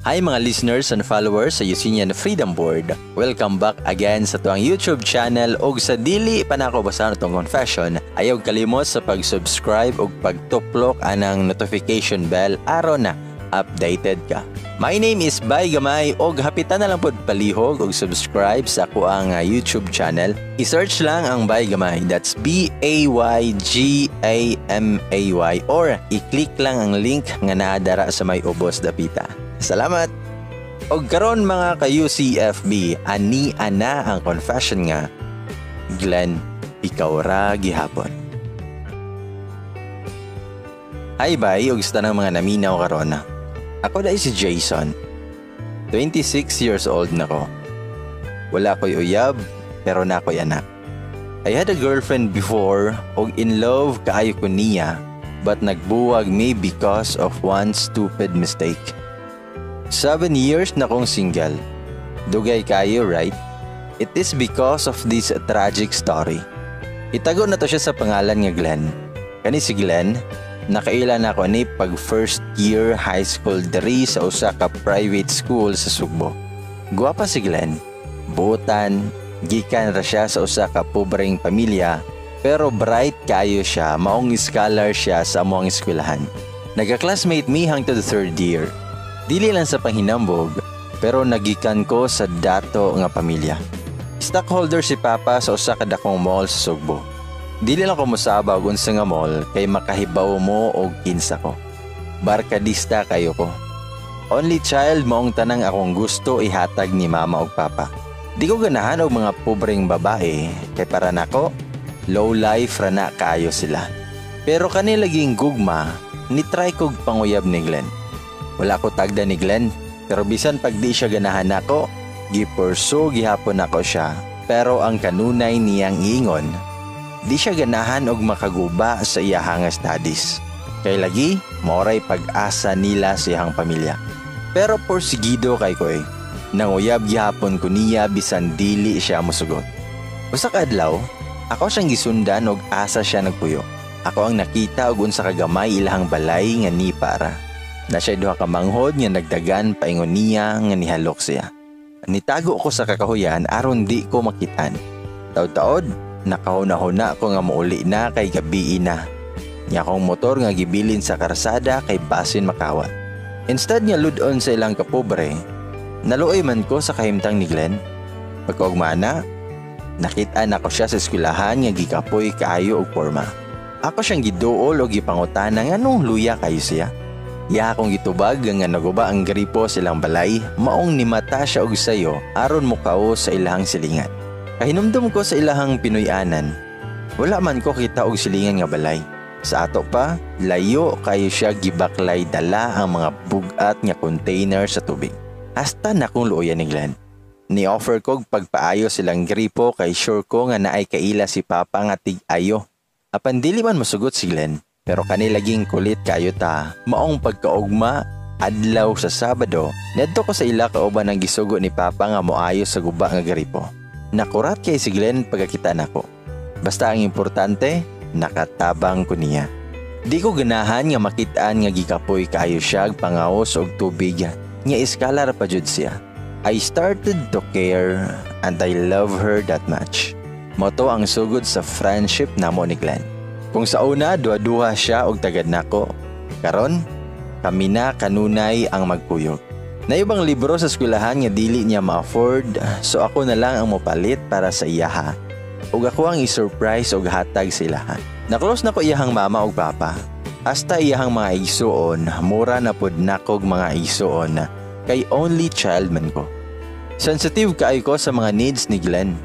Hi mga listeners and followers sa Yusinian Freedom Board. Welcome back again sa tuang YouTube channel og sa dili pa nako basahan itong confession, ayaw kalimot sa pag-subscribe og pagtuplok anang notification bell aron na updated ka. My name is Bay Gamay og hapitan na lang pod palihog og subscribe sa ako ang YouTube channel. I-search lang ang Bay Gamay, that's BAYGAMAY, or i-click lang ang link nga naadara sa may ubos dapita. Salamat! Og karon mga ka-UCFB, ani-ana ang confession nga, Glenn, ikaw ra gihapon. Hi bay, og sa tanang mga naminaw karon. Ako dai si Jason. 26 years old na ko. Wala ko'y uyab, pero na ko'y anak. I had a girlfriend before, og in love kaayo ko niya, but nagbuwag me because of one stupid mistake. 7 years na kong single. Dugay kayo, right? It is because of this tragic story. Itago na to siya sa pangalan nga Glenn. Kani si Glenn, nakailan ako ni pag first year high school diri sa usa ka private school sa Sugbo. Guwapa si Glenn. Buotan, gikan ra siya sa usa ka pobreng pamilya, pero bright kayo siya, maong scholar siya sa among eskwelahan. Nagka-classmate mi hangtod the third year. Dili lang sa panghinambog, pero nagikan ko sa dato nga pamilya. Stockholder si Papa sa usa ka dakong mall sa Sugbo. Dili lang ko mosabaw unsa nga mall kay makahibaw mo og kinsa ko. Barkadista kayo ko. Only child maong tanang akong gusto ihatag ni Mama og Papa. Di ko ganahan og mga pobreng babae kay para nako low life ra na kayo sila. Pero kani laging gugma, ni try kog panguyab ni Glenn. Wala ko tagda ni Glenn, pero bisan pag di siya ganahan nako, gipurso gihapon nako siya. Pero ang kanunay niyang ingon, di siya ganahan og makaguba sa iyahang studies. Kay lagi, moray pag-asa nila sa iyang pamilya. Pero porsigido kay ko nanguyab gihapon ko niya bisan dili siya mosugot. Usa ka adlaw, ako siyang gisundan og asa siya nagpuyo. Ako ang nakita og unsa ka gamay ilahang balay nga ni para. Na siya duha ka manghod nga nagdagan paingon niya nga nihalok siya. Nitago ko sa kakahuyan aron di ko makitan. Taud-taod, nakahuna-huna ko nga mauli na kay gabi na. Nya akong motor nga gibilin sa karsada kay basin makawat. Instead nga ludon sa ilang kapobre, naluoy man ko sa kahimtang ni Glenn. Pagkaugmana, nakitaan ako siya sa eskwelahan nga gikapoy kaayo og porma. Ako siyang giduol o gipangutana nga nung luya kayo siya. Ya akong gitubag nga naguba ang gripo silang balay, maong nimata siya og sayo aron mukao sa ilahang silingan. Kahinumdum ko sa ilahang Pinoyanan. Wala man ko kita og silingan nga balay. Sa ato pa, layo kayo siya gibaklay dala ang mga bugat nga container sa tubig. Hasta na kong luoyan ni Glenn. Ni-offer ko pagpaayo silang gripo kay sure ko nga naay kaila si Papa nga tig-ayo. Apan dili man masugot si Glenn, pero kanilaging kulit kayo ta. Maong pagkaugma, adlaw sa Sabado, nedto ko sa ila kauban ang gisugo ni Papa nga moayo sa guba nga gripo. Nakurat kay si Glenn pagkakita nako. Basta ang importante, nakatabang ko niya. Di ko ganahan nga makitaan nga gikapoy kayo siya pangaos og tubig. Nya iskalar pa jud siya. I started to care and I love her that much. Moto ang sugod sa friendship namo ni Glenn. Kung sa una, duha-duha siya og tagad nako. Karon, kami na kanunay ang magkuyog. Naibang libro sa eskwelahan nga dili niya ma-afford, so ako na lang ang mopalit para sa iyaha. Ug ako ang i-surprise og hatag sa ilaha. Naklose na ko iyahang mama ug papa. Hasta iyahang mga igsuon, mura na pod nakog mga igsuon, kay only child man ko. Sensitive kaayo ko sa mga needs ni Glenn.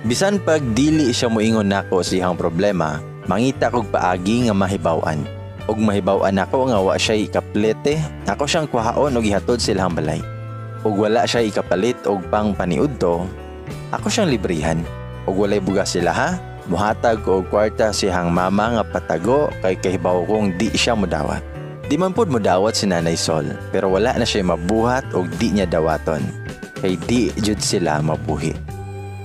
Bisan pag dili siya moingon nako sa iyang problema, mangita kog paagi nga mahibaw-an. Og mahibaw-an ako nga wa siya ikaplete, ako siyang kuhaon og ihatod sa ilang balay. Og wala siya ikapalit og pang paniudto, ako siyang librihan. Og walay bugas sila ha, muhatag ko og kwarta siyang mama nga patago kay kahibaw kong di siya modawat. Di man pod modawat si Nanay Sol, pero wala na siya mabuhat og di niya dawaton. Kay di jud sila mabuhi.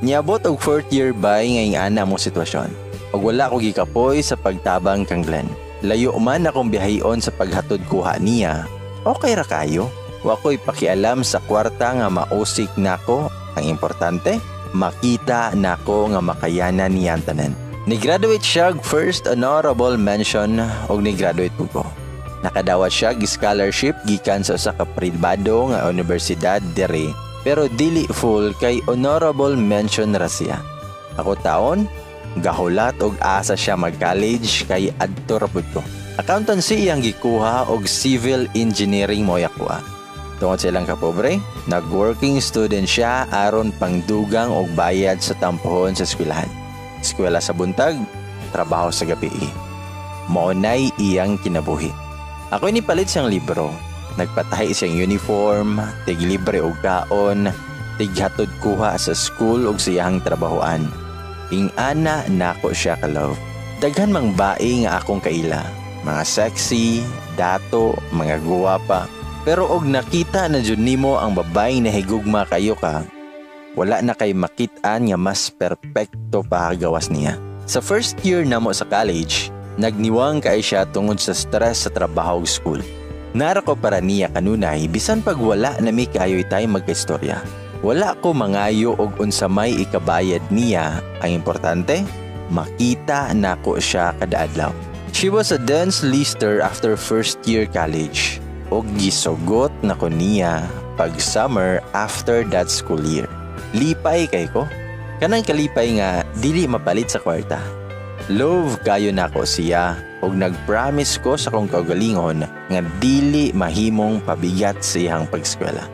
Niabot og 4th year bay ngayong ana mong sitwasyon. Og wala ko gikapoy sa pagtabang kang Glenn. Layo man akong bihayon sa paghatod kuha niya, okay ra kayo. Wa ko'y pakialam sa kwarta nga mausik nako. Ang importante, makita nako nga makayanan niyang tanan. Ni-graduate siya first honorable mention og ni-graduate ko. Nakadawat siya scholarship gikan sa usa ka pribado nga universidad diri, pero dili full kay honorable mention ra siya. Ako taon, gahulat og asa siya mag-college kay adto ra pud ko. Accountancy iyang gikuha og civil engineering mo yakuha. Tungod sa ilang kapobre, nag-working student siya aron pangdugang og bayad sa tampuhon sa eskwelahan. Eskwela sa buntag, trabaho sa gabi. Maunay iyang kinabuhi. Ako nipalit siyang libro. Nagpatahi siyang uniform, tiglibre og kaon, tighatod kuha sa school og siyang trabahoan. Ing-ana nako siya ka-love. Daghan mang bae nga akong kaila. Mga sexy, dato, mga guwapa. Pero og nakita na jud nimo ang babaeng nahigugma kayo ka, wala na kay makit-an nga mas perpekto pa gawas niya. Sa first year namo sa college, nagniwang kay siya tungod sa stress sa trabaho ug school. Nara ko para niya kanunay bisan pag wala na mi kayoy tay magkaistorya. Wala ko mangayo og unsa may ikabayad niya. Ang importante, makita nako siya kada adlaw. She was a dance lister after first year college. Og gisugot na ko niya pag summer after that school year. Lipay kay ko. Kanang kalipay nga dili mapalit sa kwarta. Love kayo nako siya og nagpromise ko sa kong kaugalingon nga dili mahimong pabigat sa iyang pag-eskwela.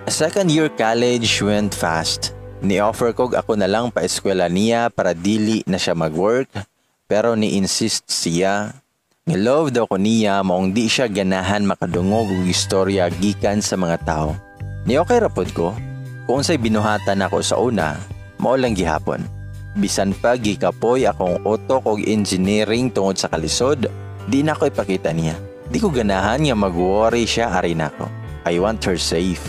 A second year college went fast. Ni-offer kog ako na lang pa-eskwela niya para dili na siya mag-work, pero ni-insist siya. Nilove daw ko niya maong di siya ganahan makadungog og istorya gikan sa mga tao. Ni okay rapod ko, kung unsay binuhatan ako sa una, mao lang gihapon. Bisan pa gikapoy akong utok og engineering tungod sa kalisod, di na ko ipakita niya. Di ko ganahan nga mag-worry siya ari nako. I want her safe.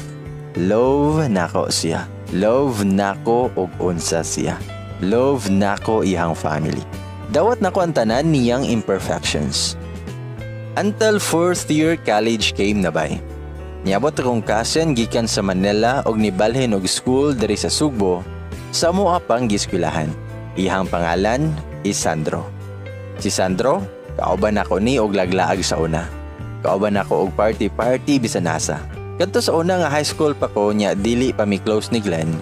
Love nako siya. Love nako og unsa siya. Love nako iyang family. Dawat nako ang tanan niyang imperfections. Until fourth year college came na bay. Niabot akong cousin gikan sa Manila og nibalhin og school diri sa Sugbo sa moa pang giskwelahan. Iyang pangalan is Sandro. Si Sandro, kauban ako ni og laglaag sa una. Kauban ako og party bisan nasa. Kadto sa una nga high school pa ko nya dili pa mi close ni Glenn.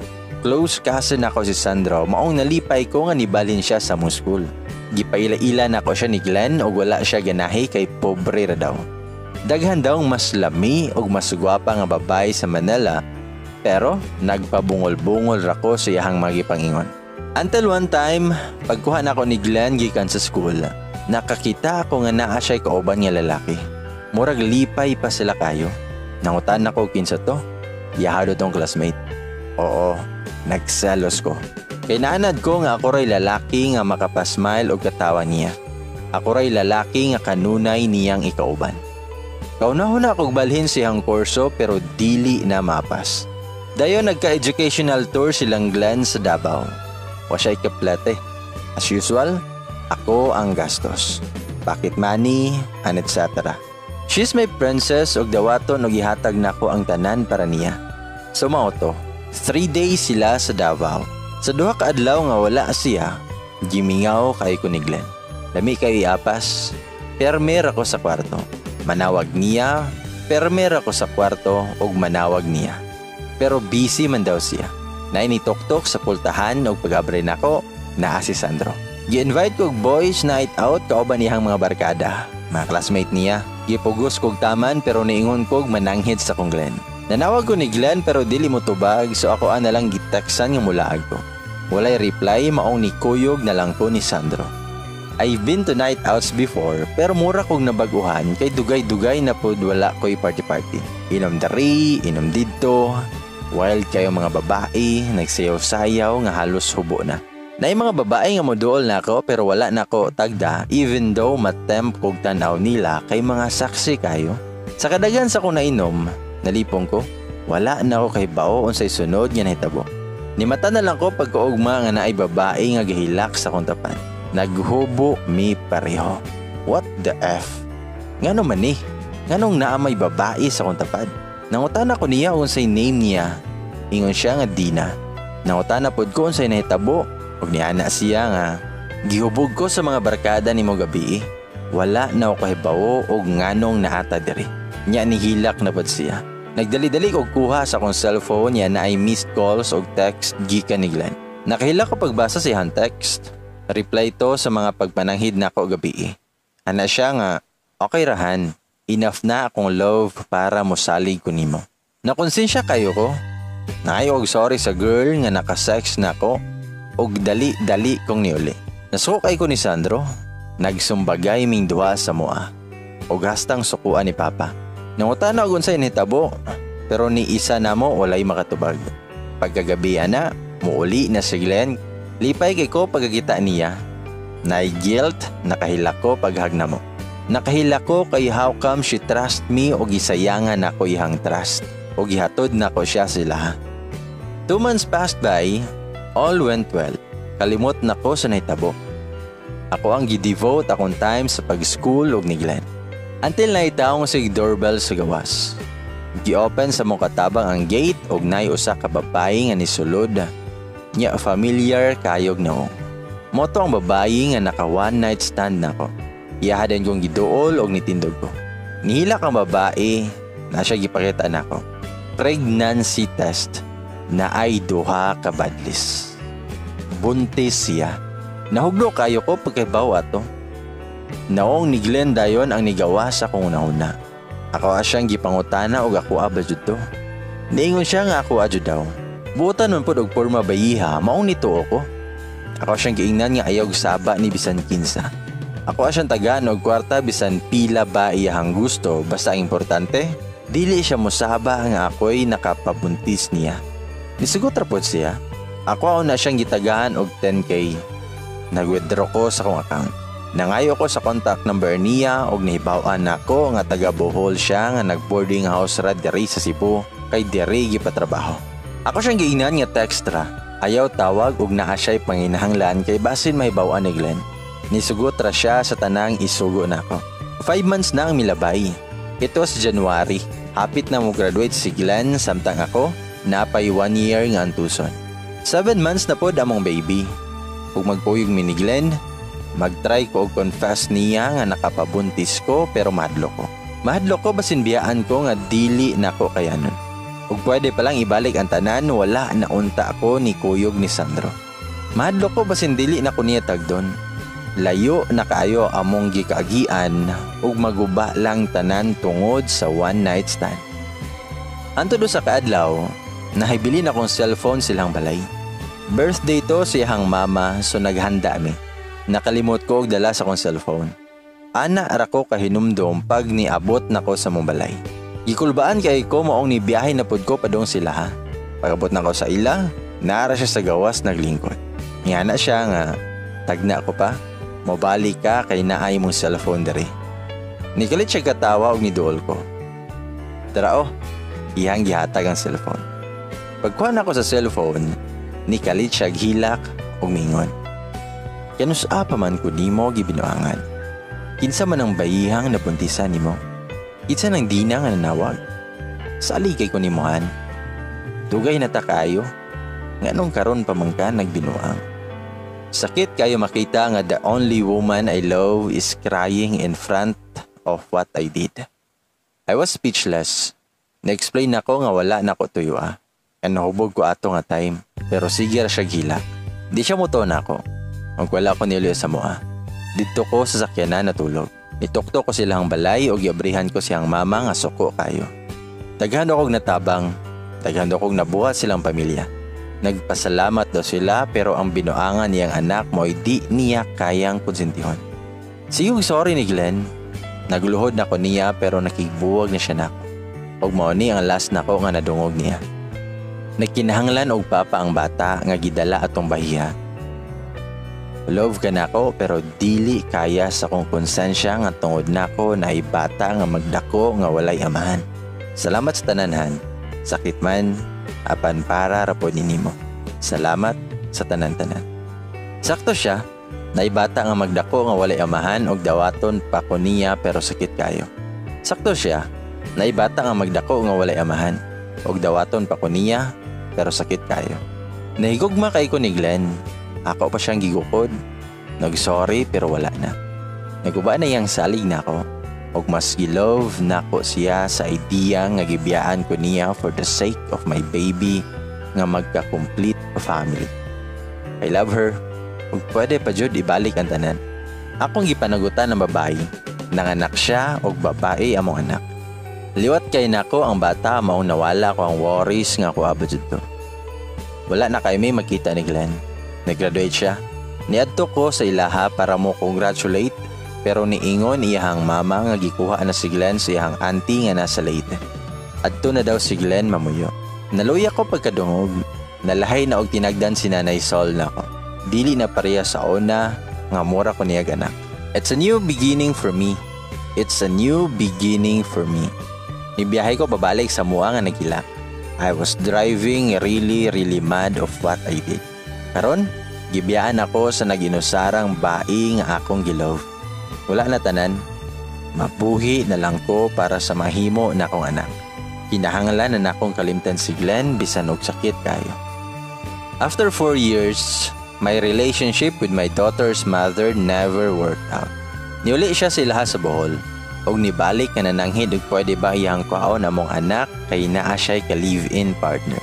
Close cousin ako si Sandro, maong nalipay ko nga nibalhin siya sa mo school. Gipaila-ila na ko siya ni Glenn o wala siya ganahi kay pobre ra daw. Daghan daw mas lami o mas gwapa nga babae sa Manila, pero nagpabungol-bungol ra ko sa iyang magipangingon. Until one time, pagkuha na ko ni Glenn gikan sa school, nakakita ako nga naa siya'y kauban nga lalaki. Murag lipay pa sila kayo. Nangutan ako kinsa to, yahado tong classmate. Oo, nagselos ko. Kay naanad ko nga ako ray lalaki nga makapasmile og katawa niya. Ako ray lalaki nga kanunay niyang ikauban. Kaunahon na akong balhin siyang kurso pero dili na mapas. Dayon nagka-educational tour silang Glenn sa Davao. Wa siya'y kaplete. As usual, ako ang gastos. Pocket money and etc. She's my princess og dawaton og ihatag nako ang tanan para niya. So mao to, 3 days sila sa Davao. Sa duha ka adlaw nga wala siya, gimingaw kay ko ni Glenn. Lami kay iapas, permer ako sa kwarto. Manawag niya, permer ako sa kwarto og manawag niya. Pero busy man daw siya. Nainitok-tok sa pultahan og pag-abre nako, naa si Sandro. Gi-invite kog boys night out kauban niyang mga barkada, mga classmate niya. Gipugos kog taman pero niingon kog mananghid sa kong Glenn. Nanawag ko ni Glenn pero dili mo tubag so ako na lang giteksan nga mulaag ko. Walay reply maong ni kuyog na lang ko ni Sandro. I've been to night outs before pero mura kog nabaguhan kay dugay-dugay na pod wala ko'y party-party. Inom dari, inom didto. Wild kayo mga babae, nagsayaw-sayaw nga halos hubo na. Nay mga babae nga moduol na ako pero wala na ko tagda even though matemp kog tanaw nila kay mga saksi kayo. Sa kadagan sa ko nainom, nalipong ko, wala na ako kay bao unsay sunod nga nahitabo. Nimata na lang ko pagkaugma nga naay babae nga gihilak sa kong tapat. Naghubo mi pareho. What the F? Ngano man ni? Nganong naa may babae sa kong tapat? Nangutana ko niya unsay name niya. Ingon siya nga Dina. Nangutana pod ko unsay nahitabo ug niana siya nga gihubog ko sa mga barkada nimo gabi. Wala na ako kahibawo og nganong naata diri. Nya nihilak na pod siya. Nagdali-dali og kuha sa akong cellphone niya na ay missed calls og text gikan ni Glenn. Nakahilak ko pagbasa sa iyang text. Reply to sa mga pagpananghid nako gabi. Ana siya nga, okay rahan. Enough na akong love para mosalig ko nimo. Nakonsensya kayo ko. Naay og sorry sa girl nga nakasex nako og dali-dali kong niuli. Nasukay ko ni Sandro. Nagsumbagay ming duha sa mua. Og hastang sukuan ni Papa. Nangutana og unsay nahitabo, pero ni isa namo walay makatubag. Pagkagabi ana, muuli na si Glenn. Lipay kay ko pagkakita niya. Nay guilt, nakahilak ko paghagna mo. Nakahilak ko kay how come she trust me o gisayangan ako ihang trust. O gihatod na ko siya sila. 2 months passed by, all went well. Kalimot na ko sa nahitabo. Ako ang gidevote akong time sa pag-school og ni Glenn. Until naitaong sig doorbell sa gawas. Gi-open sa mong katabang ang gate og nay usa ka babae nga nisulod. Nya familiar kayog noong. Moto ang babae nga naka one night stand nako. Iyahadan kong giduol og nitindog ko. Nihilak ang babae na siya gipakita nako. Pregnancy test na ay duha ka badlis. Buntis siya. Nahuglo kayo ko pagkaibaw ato. Naong ni Glenn dayon ang nigawa sa kong una. Ako asyang gipangutana og ako abad to. Niingon siya nga ako adyo daw. Buotan man po og porma bayiha, maong nito ako. Ako siyang giingnan nga ayaw saba ni bisan kinsa. Ako asyang tagaan og kwarta bisan pila ba iyahang gusto, basta importante, dili siya mosaba nga ako'y nakapabuntis niya. Nisugot rapod siya. Ako na siyang gitagahan og 10K. Nag-withdraw ko sa akong account. Nangayo ko sa contact number niya og nahibaw-an nako nga taga Bohol siya nga nag-boarding house ra diri sa Cebu kay diri gipatrabaho. Ako siyang giingnan nga textra. Ayaw tawag ug naa siya'y panginahanglan kay basin mahibaw-an ni Glenn. Nisugot ra siya sa tanang isugo nako. 5 months na ang milabay. Ito sa January. Hapit na mo graduate si Glenn samtang ako napay 1 year nga antuson. 7 months na pod among baby. Ug magpuyog mi ni Glenn, magtry ko og confess niya nga nakapabuntis ko pero mahadlok ko. Mahadlok ko basin biyaan ko nga dili nako kayanon. Ug pwede palang ibalik ang tanan wala na unta ako ni kuyog ni Sandro. Mahadlok ko basin dili na ko niya tagdon. Layo na kaayo among gikaagian ug maguba lang tanan tungod sa one night stand. Anto do sa kaadlaw, nahibili na kong cellphone silang balay. Birthday to siyang mama so naghanda mi. Nakalimot ko og dala sa kong cellphone. Ana ara ko kahinumdom pag niabot nako sa mong balay. Gikulbaan kay ko maong ni biyahe na pod ko padong sila ha. Pagabot na ko sa ila, naara siya sa gawas naglingkod. Ngana siya nga, tagna ko pa, mabalik ka kay naay mong cellphone diri. Nikalit siya katawa og niduol ko. Tara ihang gihatag ang cellphone. Pagkuha na ko sa cellphone, nikalit siya hilak og mingon. Kanusa pa man ko nimo gibinuangan. Kinsa man ang bayihang nabuntisan nimo? Itsa nang Dina nga nanawag. Sali kay ko nimuhan. Dugay na ta kayo. Nganong karon pa man ka nagbinuang. Sakit kayo makita nga the only woman I love is crying in front of what I did. I was speechless. Na-explain nako nga wala nako tuyo And nahubog ko ato nga time. Pero sige ra siya gilak. Di siya muto nako. Ang wala ko niliyo sa mua. Dito ko sa sakyanan natulog. Nitukto ko silang balay o giabrihan ko siyang mama nga suko kayo. Daghan akong natabang, daghan akong nabuhat silang pamilya. Nagpasalamat daw sila pero ang binuangan niyang anak mo ay di niya kayang konsentihon. Siyog sorry ni Glenn. Nagluhod na ko niya pero nakigbuwag na siya nako. Og mao ni ang last nako nga nadungog niya. Nagkinahanglan og papa ang bata nga gidala atong bahiya. Love ka nako pero dili kaya sa kong konsensya nga tungod nako na bata nga magdako nga walay amahan. Salamat sa tananhan. Sakit man, apan para rapod nimo. Salamat sa tanan-tanan. Sakto siya, na bata nga magdako nga walay amahan og dawaton pa ko niya pero sakit kayo. Sakto siya, Naibata nga magdako nga walay amahan. Og dawaton pa ko niya, pero sakit kayo. Nahigugma kay ko ni Glenn. Ako pa siyang gigukod. Nag-sorry pero wala na. Naguba na yang salig na ako. Og mas gilove na ko siya sa idea nga gibiyaan ko niya for the sake of my baby nga magka-complete family. I love her. Ug pwede pa jud ibalik ang tanan. Akong gipanagutan ng babae. Nanganak siya og babae among anak. Liwat kay nako ang bata mao nawala ko ang worries nga kuha ba jud to. Wala na kay may makita ni Glenn. Nag-graduate siya. Niadto ko sa ilaha para mo congratulate pero niingon iyahang mama nga gikuha na si Glenn sa iyahang auntie nga nasa Leyte. Adto na daw si Glenn mamuyo. Naluya ko pagkadungog. Nalahay na og tinagdan si Nanay Sol nako. Dili na pareha sa una nga mura ko niya anak. It's a new beginning for me. It's a new beginning for me. Nibiyahe ko pabalik sa mua nga nagila. I was driving really mad of what I did. Karon, gibiyaan ako sa naginusarang bae nga akong gilove. Wala na tanan. Mabuhi na lang ko para sa mahimo na akong anak. Kinahanglan na akong kalimtan si Glenn bisan og sakit kayo. After 4 years, my relationship with my daughter's mother never worked out. Niuli siya sila sa Bohol. Og nibalik nga nananghid og pwede ba iyang kuhaon among anak kay naa siya'y ka-live-in partner.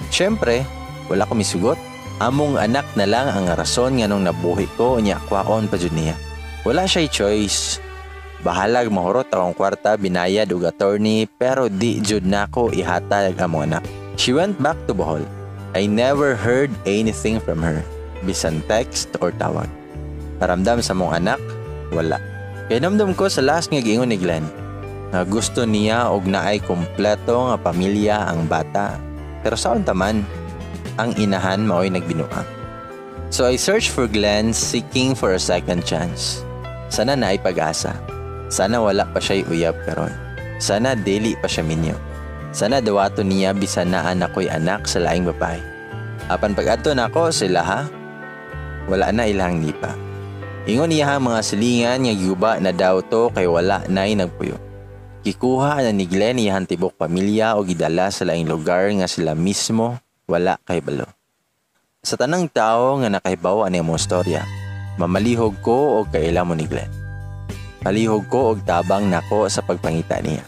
Siyempre, wala ko misugot. Among anak na lang ang rason nga nung nabuhi ko niya kuhaon pa jud niya. Wala siya'y choice. Bahalag mahurot akong kwarta binayad og attorney pero di jud nako ihatag among anak. She went back to Bohol. I never heard anything from her. Bisan text or tawag. Paramdam sa mong anak, wala. Kaya namdam ko sa last nga giingon ni Glenn na gusto niya og naay kompleto nga pamilya ang bata. Pero saon taman, ang inahan mao'y nagbinuang. So I searched for Glenn seeking for a second chance. Sana naay pag-asa. Sana wala pa siya'y uyab karon. Sana dili pa siya minyo. Sana dawato niya bisan na ako'y anak sa laing babae. Apan pag-adto nako sila ha, wala na ilang nipa. Ingon niya mga silingan nga giuba na daw to kay wala na'y nagpuyo. Gikuha na ni Glenn iyang tibok pamilya o gidala sa laing lugar nga sila mismo wala kay balo. Sa tanang tao nga nakahibaw ani mo storya, mamalihog ko og kaila mo ni Glenn. Palihog ko og tabang nako sa pagpangita niya.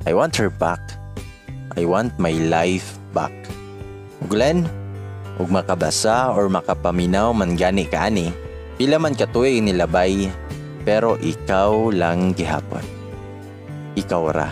I want her back. I want my life back. Glenn, ug makabasa or makapaminaw man gani kaani, pila man katuig nilabay, pero ikaw lang gihapon. Ikaw ra.